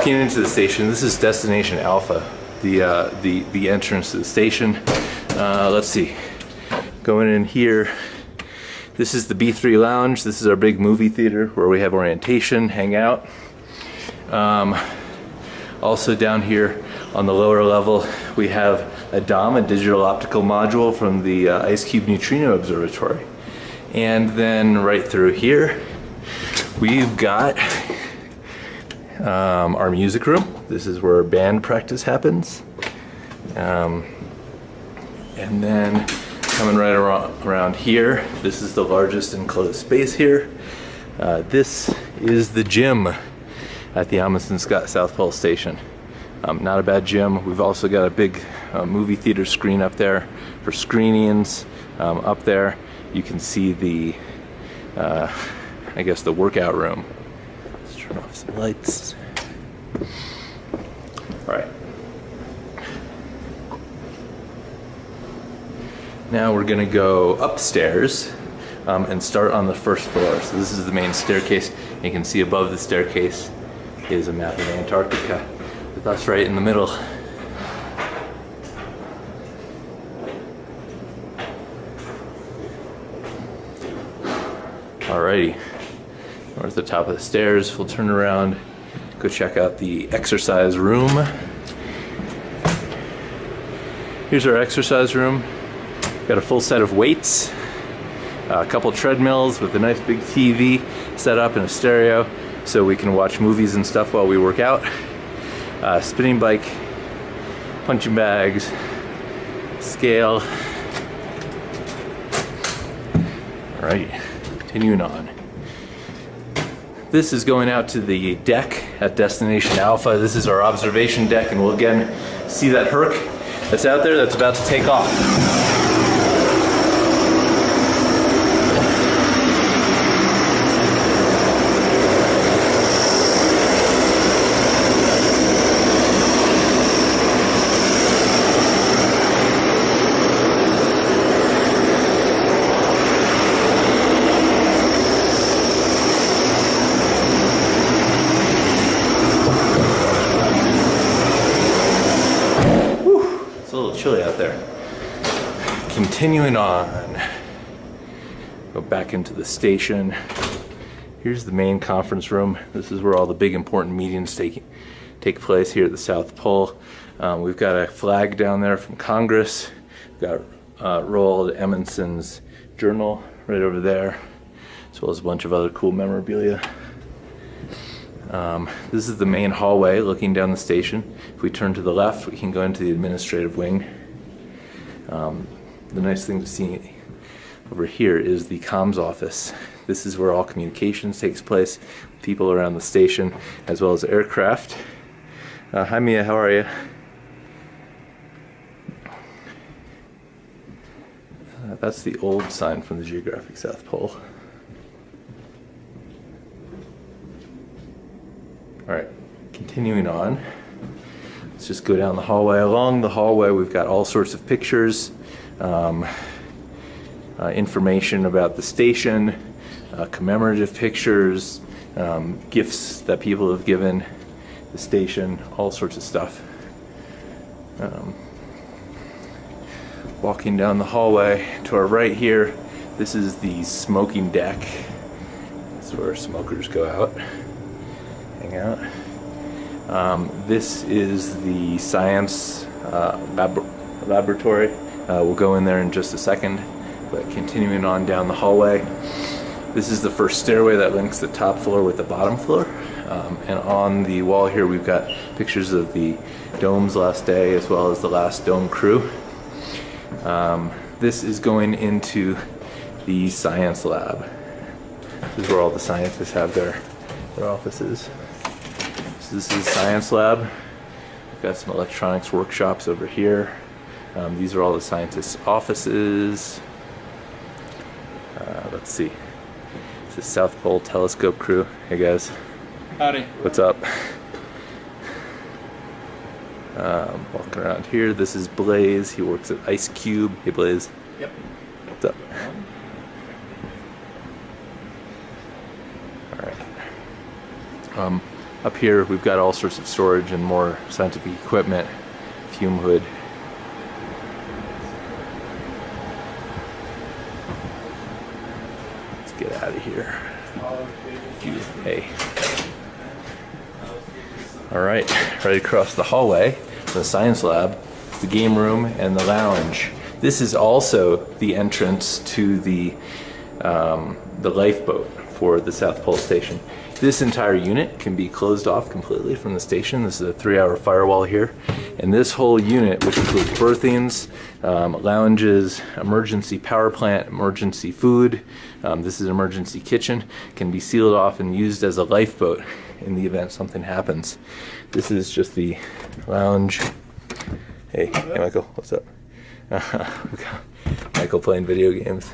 walking into the station. This is Destination Alpha, the entrance to the station. Let's see. Going in here, this is the B3 Lounge. This is our big movie theater where we have orientation, hang out. Also down here on the lower level, we have a DOM, a digital optical module from the Ice Cube Neutrino Observatory. And then right through here, we've got our music room. This is where band practice happens. And then coming right around here, this is the largest enclosed space here. This is the gym at the Amundsen-Scott South Pole Station. Not a bad gym. We've also got a big movie theater screen up there for screenings. Up there you can see the, I guess, the workout room. Let's turn off some lights. All right. Now we're gonna go upstairs and start on the first floor. So this is the main staircase. You can see above the staircase is a map of Antarctica with us right in the middle. Alrighty, we're at the top of the stairs. We'll turn around, go check out the exercise room. Here's our exercise room. Got a full set of weights, a couple treadmills with a nice big TV set up and a stereo so we can watch movies and stuff while we work out. Spinning bike, punching bags, scale. All right, continuing on. This is going out to the deck at Destination Alpha. This is our observation deck, and we'll again see that Herc that's out there that's about to take off. Chilly out there. Continuing on, go back into the station. Here's the main conference room. This is where all the big important meetings take place here at the South Pole. We've got a flag down there from Congress. We've got Roald Amundsen's journal right over there, as well as a bunch of other cool memorabilia. This is the main hallway looking down the station. If we turn to the left, we can go into the administrative wing. The nice thing to see over here is the comms office. This is where all communications takes place, people around the station, as well as aircraft. Hi Mia, how are you? That's the old sign from the Geographic South Pole. All right, continuing on. Let's just go down the hallway. Along the hallway, we've got all sorts of pictures, information about the station, commemorative pictures, gifts that people have given the station, all sorts of stuff. Walking down the hallway to our right here, this is the smoking deck. This is where smokers go out. Hang out. This is the science laboratory. We'll go in there in just a second, but continuing on down the hallway. This is the first stairway that links the top floor with the bottom floor. And on the wall here we've got pictures of the dome's last day as well as the last dome crew. This is going into the science lab. This is where all the scientists have their offices. So this is the science lab. We've got some electronics workshops over here. These are all the scientists' offices. Let's see. This is South Pole Telescope crew. Hey guys. Howdy. What's up? Walking around here. This is Blaze. He works at Ice Cube. Hey Blaze. Yep. What's up? Alright. Up here we've got all sorts of storage and more scientific equipment, fume hood. Let's get out of here. Hey. Alright, right across the hallway from the science lab is the game room and the lounge. This is also the entrance to the lifeboat for the South Pole Station. This entire unit can be closed off completely from the station. This is a 3-hour firewall here. And this whole unit, which includes berthings, lounges, emergency power plant, emergency food, this is an emergency kitchen, can be sealed off and used as a lifeboat in the event something happens. This is just the lounge. Hey Michael, what's up? Michael playing video games.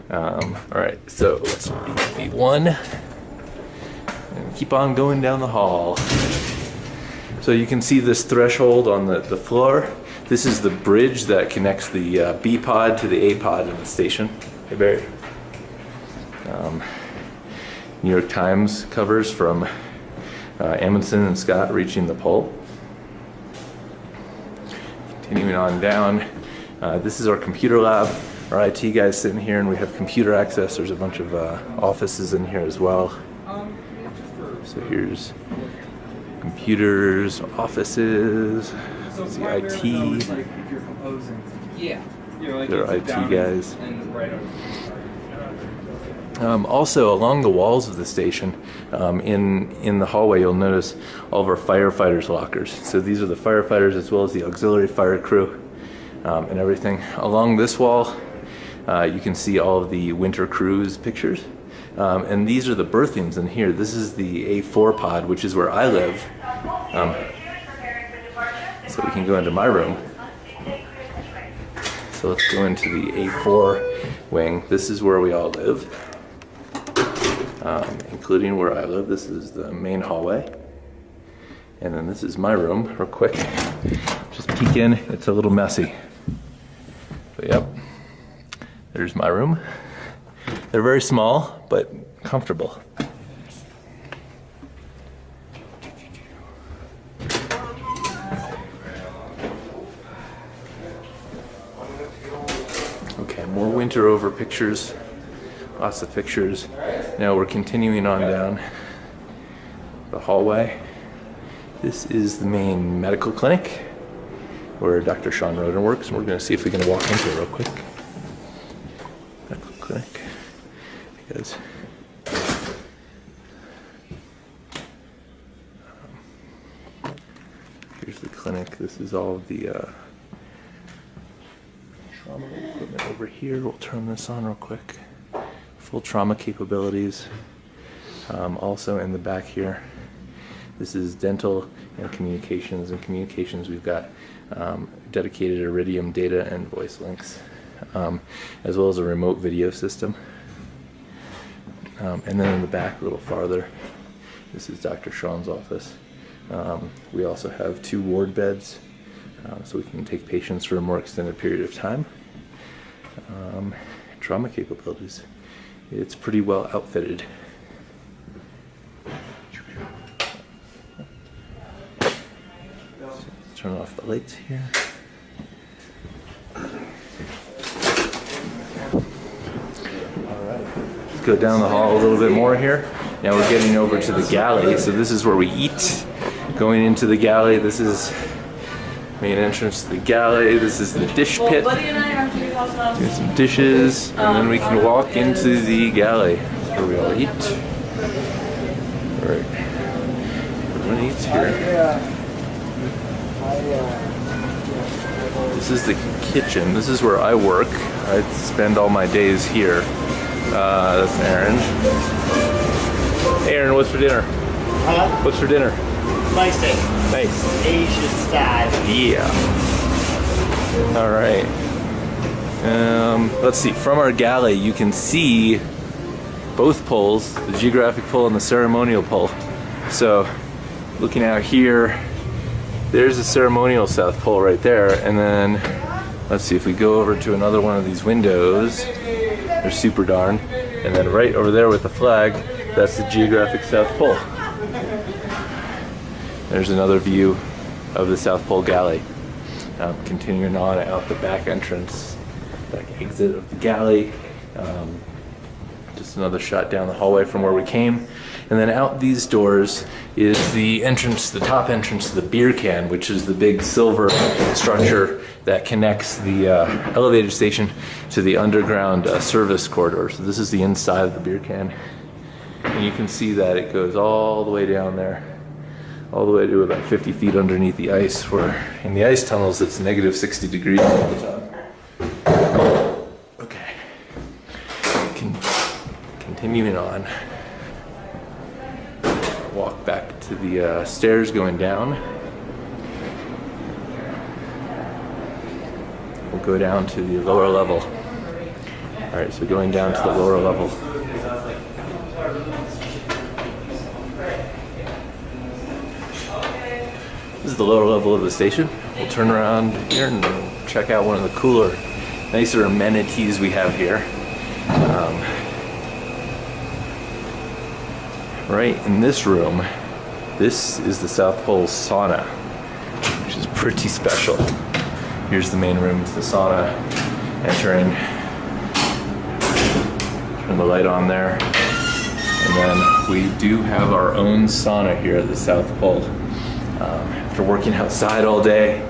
Alright, so let's be one and keep on going down the hall. So you can see this threshold on the floor. This is the bridge that connects the B pod to the A pod in the station. Hey Barry. New York Times covers from Amundsen and Scott reaching the pole. Continuing on down, this is our computer lab. Our IT guy's sitting here and we have computer access. There's a bunch of offices in here as well. So here's computers, offices, it's the IT. There are IT guys. Also, along the walls of the station, in the hallway, you'll notice all of our firefighters' lockers. So these are the firefighters as well as the auxiliary fire crew and everything. Along this wall, you can see all of the winter cruise pictures. And these are the berthings in here. This is the A4 pod, which is where I live. So we can go into my room. So let's go into the A4 wing. This is where we all live, including where I live. This is the main hallway. And then this is my room, real quick. Just peek in, it's a little messy. But yep, there's my room. They're very small, but comfortable. Okay, more winter over pictures. Lots of pictures. Now we're continuing on down the hallway. This is the main medical clinic where Dr. Sean Roden works, and we're going to see if we can walk into it real quick. Medical clinic. Because here's the clinic. This is all of the trauma equipment over here. We'll turn this on real quick. Full trauma capabilities. Also in the back here, this is dental and communications. In communications, we've got dedicated Iridium data and voice links, as well as a remote video system. And then in the back, a little farther, this is Dr. Sean's office. We also have 2 ward beds, so we can take patients for a more extended period of time. Trauma capabilities. It's pretty well outfitted. Turn off the lights here. Alright, let's go down the hall a little bit more here. Now we're getting over to the galley. So this is where we eat. Going into the galley, this is main entrance to the galley. This is the dish pit. Get some dishes, and then we can walk into the galley where we all eat. Alright, everyone eats here. This is the kitchen. This is where I work. I spend all my days here. That's Aaron. Hey Aaron, what's for dinner? Huh? What's for dinner? Nice day. Nice. Asian style. Yeah. All right. Let's see. From our galley, you can see both poles, the geographic pole and the ceremonial pole. So, looking out here, there's the ceremonial South Pole right there, and then let's see if we go over to another one of these windows. They're super darn. And then right over there with the flag, that's the geographic South Pole. There's another view of the South Pole galley. Continuing on out the back entrance, back exit of the galley. Just another shot down the hallway from where we came. And then out these doors is the entrance, the top entrance to the beer can, which is the big silver structure that connects the elevator station to the underground service corridor. So this is the inside of the beer can. And you can see that it goes all the way down there, all the way to about 50 feet underneath the ice, where in the ice tunnels it's negative 60 degrees all the time. Okay. Continuing on. Walk back to the stairs going down. We'll go down to the lower level. All right, so going down to the lower level. This is the lower level of the station. We'll turn around here and check out one of the cooler, nicer amenities we have here. Right in this room, this is the South Pole sauna, which is pretty special. Here's the main room to the sauna. Entering, turn the light on there, and then we do have our own sauna here at the South Pole. After working outside all day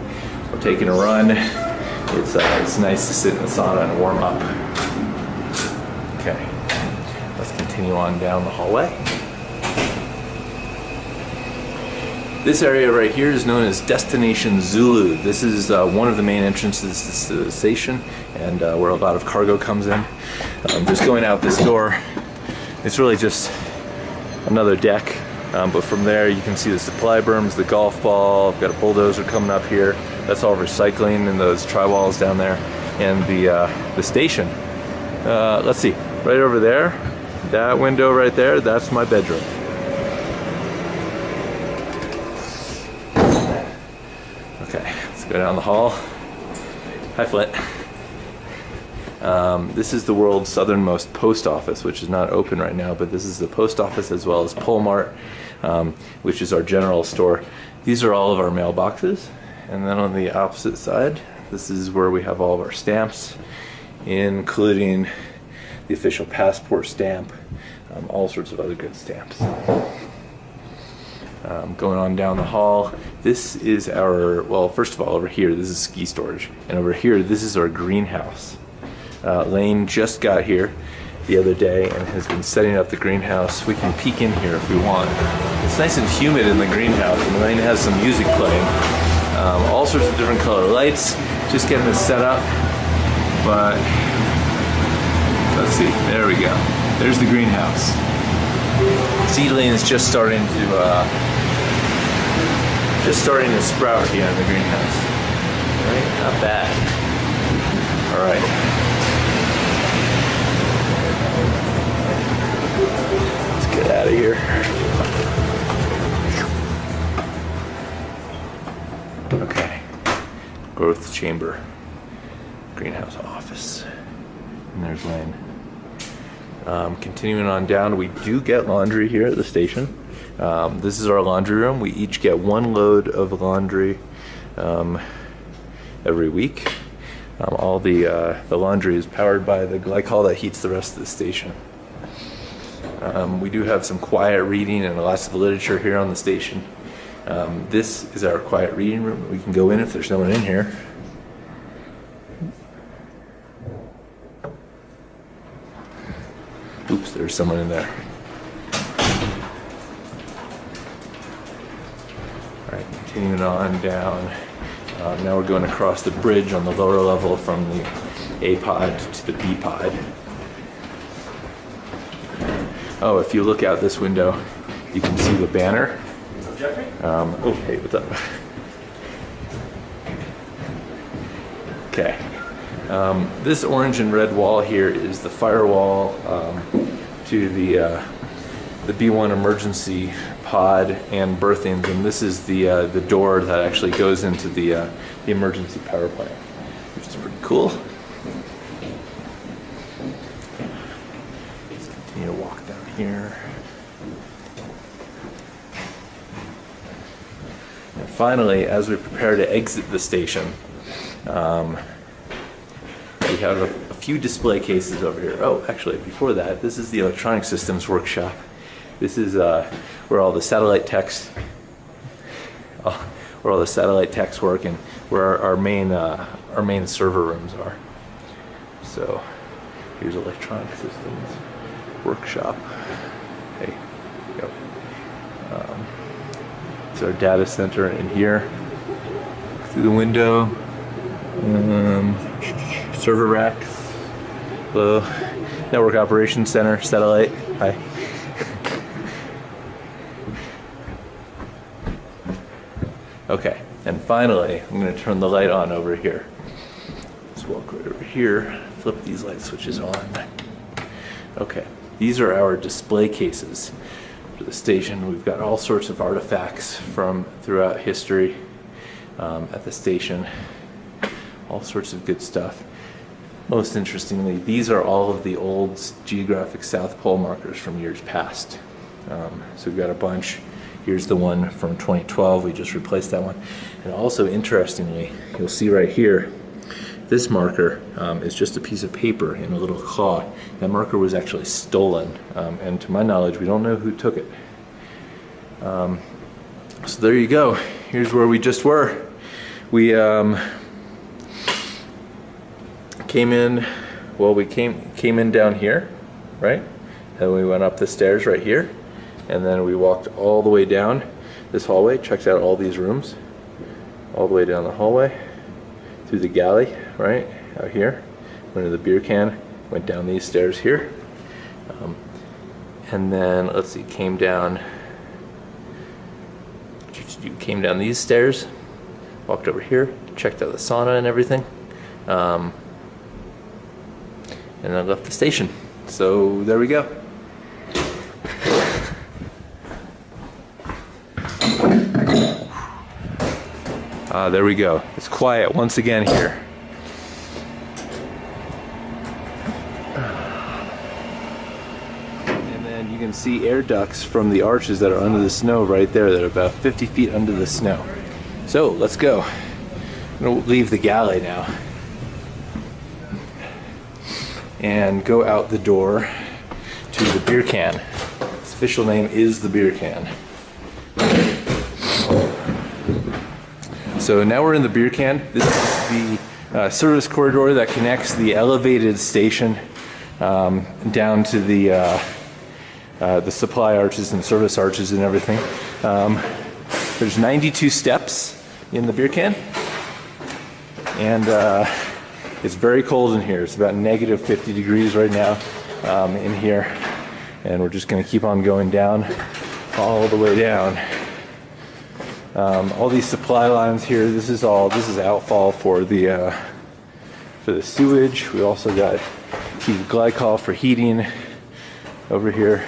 or taking a run, it's nice to sit in the sauna and warm up. Okay, let's continue on down the hallway. This area right here is known as Destination Zulu. This is one of the main entrances to the station, and where a lot of cargo comes in. Just going out this door, it's really just another deck, but from there you can see the supply berms, the golf ball. I've got a bulldozer coming up here. That's all recycling, and those tri-walls down there, and the station. Let's see, right over there, that window right there, that's my bedroom. Okay, let's go down the hall. Hi, Flint. This is the world's southernmost post office, which is not open right now, but this is the post office as well as Polmart, which is our general store. These are all of our mailboxes. And then on the opposite side, this is where we have all of our stamps, including the official passport stamp, all sorts of other good stamps. Going on down the hall, this is our, well, first of all, over here, this is ski storage. And over here, this is our greenhouse. Lane just got here the other day and has been setting up the greenhouse. We can peek in here if we want. It's nice and humid in the greenhouse, and Lane has some music playing. All sorts of different color lights, just getting this set up. But, let's see, there we go. There's the greenhouse. Seedlings just starting to sprout here in the greenhouse. Right? Not bad. All right. Let's get out of here. Okay. Growth chamber. Greenhouse office. And there's Lane. Continuing on down, we do get laundry here at the station. This is our laundry room. We each get one load of laundry every week. All the laundry is powered by the glycol that heats the rest of the station. We do have some quiet reading and lots of literature here on the station. This is our quiet reading room. We can go in if there's no one in here. Oops, there's someone in there. Alright, continuing on down. Now we're going across the bridge on the lower level from the A pod to the B pod. Oh, if you look out this window, you can see the banner. Jeffrey? Oh, hey, what's up? Okay. This orange and red wall here is the firewall to the B1 emergency pod and berthings, and this is the door that actually goes into the emergency power plant, which is pretty cool. here. And finally, as we prepare to exit the station, we have a few display cases over here. Oh, actually, before that, this is the electronic systems workshop. This is where all the satellite techs, work, and where our main server rooms are. So here's electronic systems workshop. Hey, go. It's our data center in here. Through the window. Server racks. Hello. Network operations center. Satellite. Hi. Okay, and finally, I'm going to turn the light on over here. Let's walk right over here, flip these light switches on. Okay, these are our display cases for the station. We've got all sorts of artifacts from throughout history at the station. All sorts of good stuff. Most interestingly, these are all of the old geographic South Pole markers from years past. So we've got a bunch. Here's the one from 2012, we just replaced that one. And also, interestingly, you'll see right here, this marker is just a piece of paper in a little claw. That marker was actually stolen, and to my knowledge, we don't know who took it. So there you go, here's where we just were. We came in down here, right? And we went up the stairs right here. And then we walked all the way down this hallway, checked out all these rooms, all the way down the hallway, through the galley, right, out here, went to the beer can, went down these stairs here, and then, let's see, came down these stairs, walked over here, checked out the sauna and everything, and then left the station. So there we go. There we go. It's quiet once again here. And then you can see air ducts from the arches that are under the snow right there, that are about 50 feet under the snow. So let's go. I'm going to leave the galley now and go out the door to the beer can. Its official name is the beer can. So now we're in the beer can. This is the service corridor that connects the elevated station down to the supply arches and service arches and everything. There's 92 steps in the beer can, and it's very cold in here. It's about negative 50 degrees right now in here, and we're just going to keep on going down all the way down. All these supply lines here, this is outfall for the sewage. We also got heated glycol for heating over here.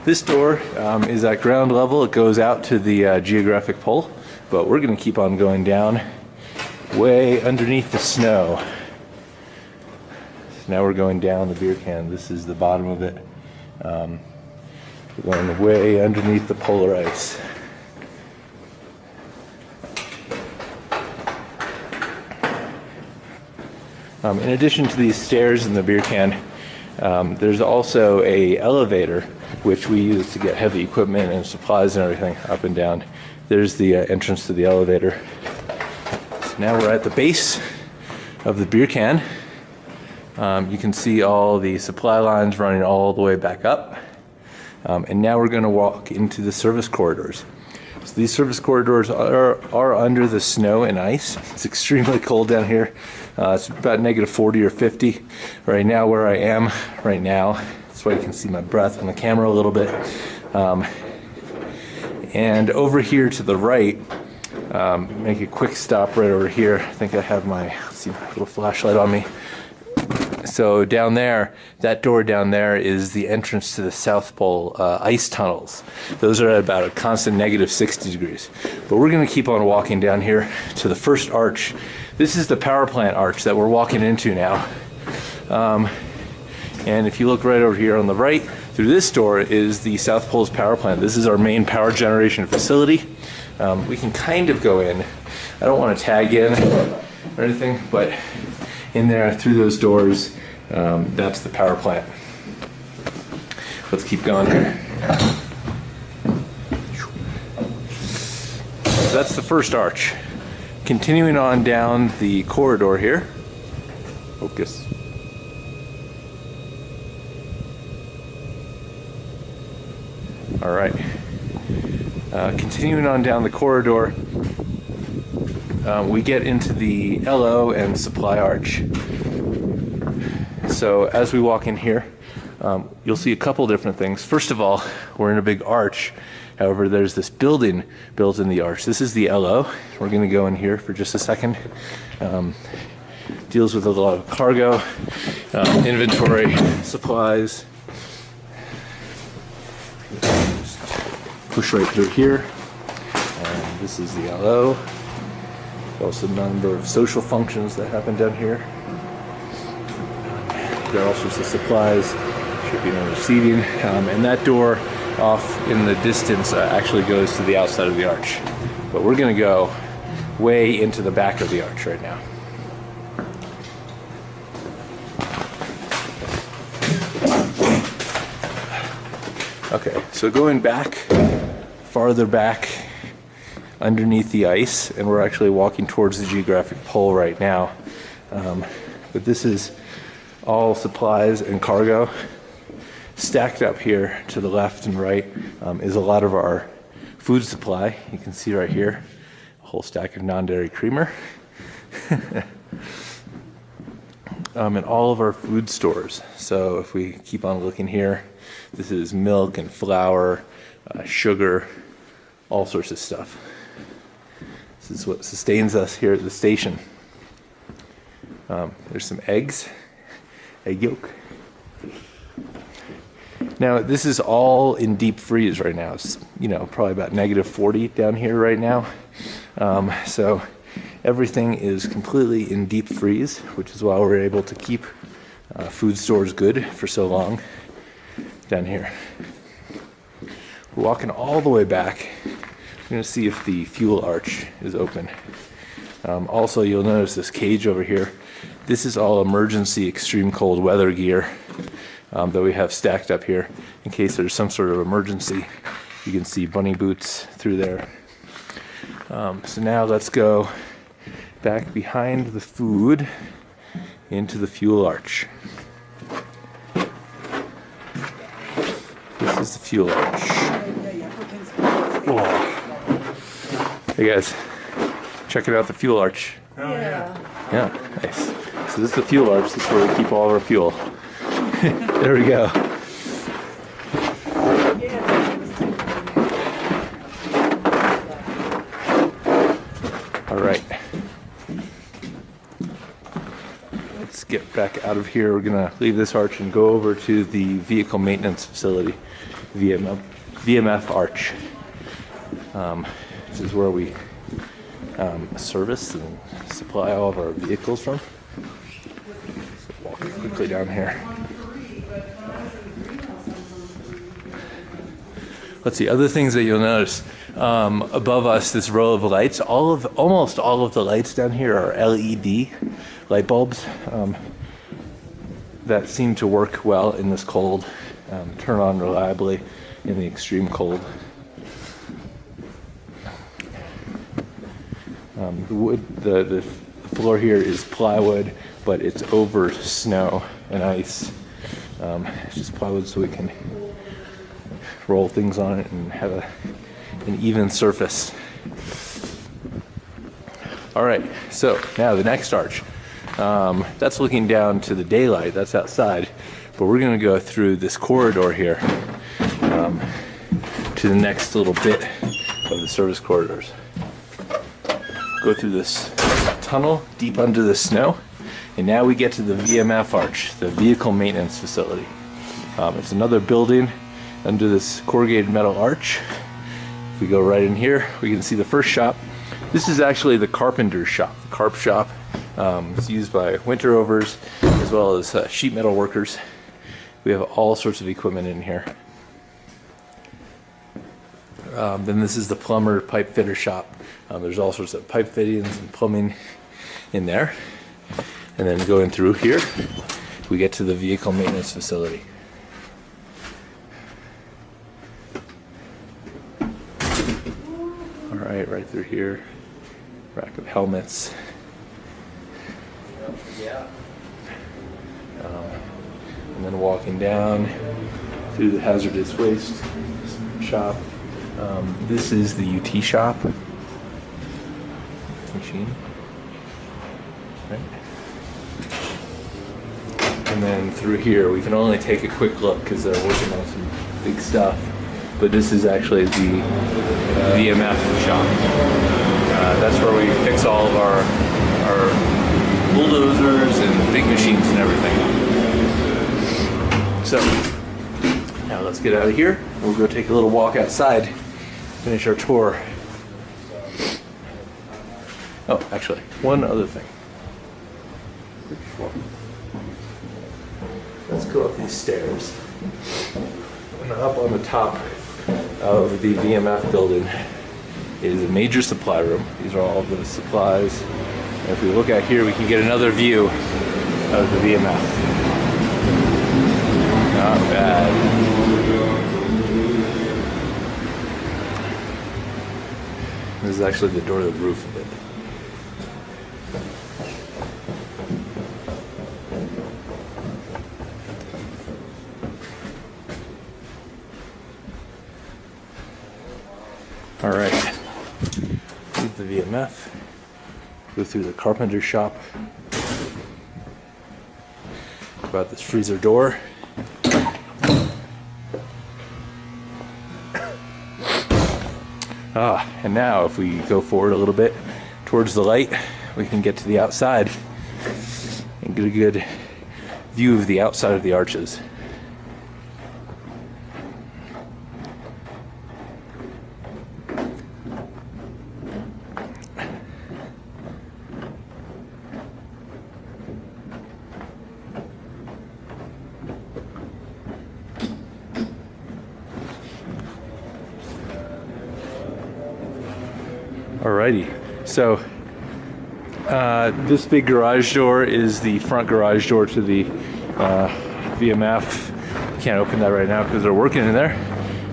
This door is at ground level. It goes out to the geographic pole, but we're going to keep on going down way underneath the snow. So now we're going down the beer can. This is the bottom of it. We're going way underneath the polar ice. In addition to these stairs in the beer can, there's also a elevator which we use to get heavy equipment and supplies and everything up and down. There's the entrance to the elevator. So now we're at the base of the beer can. You can see all the supply lines running all the way back up. And now we're going to walk into the service corridors. So these service corridors are under the snow and ice. It's extremely cold down here. It's about negative 40 or 50 right now where I am right now. That's why you can see my breath on the camera a little bit. And over here to the right, make a quick stop right over here. I think I have my little flashlight on me. So down there, that door down there is the entrance to the South Pole ice tunnels. Those are at about a constant negative 60 degrees. But we're going to keep on walking down here to the first arch. This is the power plant arch that we're walking into now. And if you look right over here on the right, Through this door is the South Pole's power plant. This is our main power generation facility. We can kind of go in. I don't want to tag in or anything, but in there through those doors, that's the power plant. Let's keep going here. So that's the first arch. Continuing on down the corridor here. Focus. All right. Continuing on down the corridor, we get into the LO and supply arch. So as we walk in here, you'll see a couple different things. First of all, we're in a big arch. However, there's this building built in the arch. This is the LO. We're going to go in here for just a second. Deals with a lot of cargo, inventory, supplies. Just push right through here. This is the LO. Also a number of social functions that happen down here. There are all sorts of supplies, shipping and receiving, and that door off in the distance actually goes to the outside of the arch. But we're going to go way into the back of the arch right now. Okay, so going back, farther back underneath the ice, and we're actually walking towards the geographic pole right now. But this is all supplies and cargo. Stacked up here to the left and right is a lot of our food supply. You can see right here a whole stack of non-dairy creamer. And all of our food stores. So if we keep on looking here, this is milk and flour, sugar, all sorts of stuff. This is what sustains us here at the station. There's some eggs, egg yolk. Now this is all in deep freeze right now. It's, you know, probably about -40 down here right now. So everything is completely in deep freeze, which is why we're able to keep food stores good for so long down here. We're walking all the way back. We're going to see if the fuel arch is open. Also, you'll notice this cage over here. This is all emergency extreme cold weather gear that we have stacked up here in case there's some sort of emergency. You can see bunny boots through there. So now let's go back behind the food into the fuel arch. This is the fuel arch. Oh. Hey guys, checking out the fuel arch. Oh, yeah. Yeah, nice. So this is the fuel arch. This is where we keep all of our fuel. There we go. All right. Let's get back out of here. We're gonna leave this arch and go over to the vehicle maintenance facility, VMF arch. This is where we service and supply all of our vehicles from. So walk quickly down here. Let's see, other things that you'll notice. Above us, this row of lights, almost all of the lights down here are LED light bulbs that seem to work well in this cold, turn on reliably in the extreme cold. The wood, the floor here is plywood, but it's over snow and ice. It's just plywood so we can roll things on it and have an even surface. All right, so now the next arch. That's looking down to the daylight, that's outside, but we're gonna go through this corridor here to the next little bit of the service corridors. Go through this tunnel deep under the snow, and now we get to the VMF arch, the vehicle maintenance facility. It's another building under this corrugated metal arch. If we go right in here, we can see the first shop. This is actually the carpenter's shop, the carp shop. It's used by winterovers as well as sheet metal workers. We have all sorts of equipment in here. Then this is the plumber pipe fitter shop. There's all sorts of pipe fittings and plumbing in there. And then going through here, we get to the vehicle maintenance facility. All right, right through here, rack of helmets. And then walking down through the hazardous waste shop. This is the UT shop machine, right? And then through here, we can only take a quick look because they're working on some big stuff. But this is actually the VMF shop. That's where we fix all of our bulldozers and big machines and everything. So now let's get out of here. We'll go take a little walk outside, finish our tour. Oh, actually, one other thing. Let's go up these stairs. And up on the top of the VMF building is a major supply room. These are all of the supplies. And if we look out here, we can get another view of the VMF. Not bad. This is actually the door to the roof of it. All right, leave the VMF, go through the carpenter shop, about this freezer door. And now if we go forward a little bit towards the light, we can get to the outside and get a good view of the outside of the arches. Alrighty, so this big garage door is the front garage door to the VMF. Can't open that right now because they're working in there,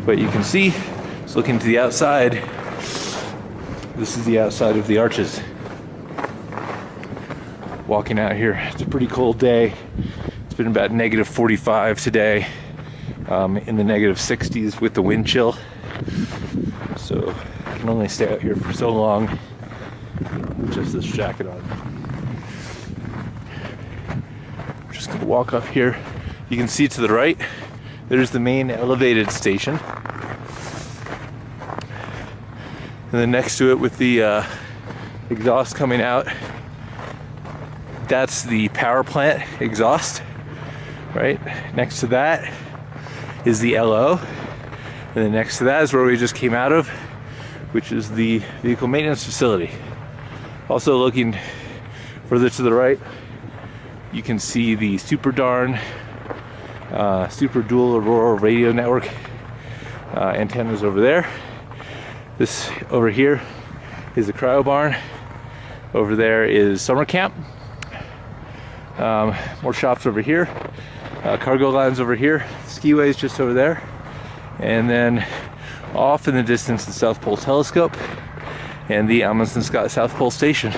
but you can see, just looking to the outside, this is the outside of the arches. Walking out here, it's a pretty cold day. It's been about negative 45 today, in the negative 60s with the wind chill. So I can only stay out here for so long with just this jacket on. I'm just gonna walk up here. You can see to the right, there's the main elevated station. And then next to it with the exhaust coming out, that's the power plant exhaust, right? Next to that is the LO. And then next to that is where we just came out of, which is the vehicle maintenance facility. Also looking further to the right, you can see the Super Darn Super Dual Aurora radio network antennas over there. This over here is the cryo barn. Over there is summer camp. More shops over here. Cargo lines over here. Skiways just over there. And then off in the distance, the South Pole Telescope and the Amundsen-Scott South Pole Station.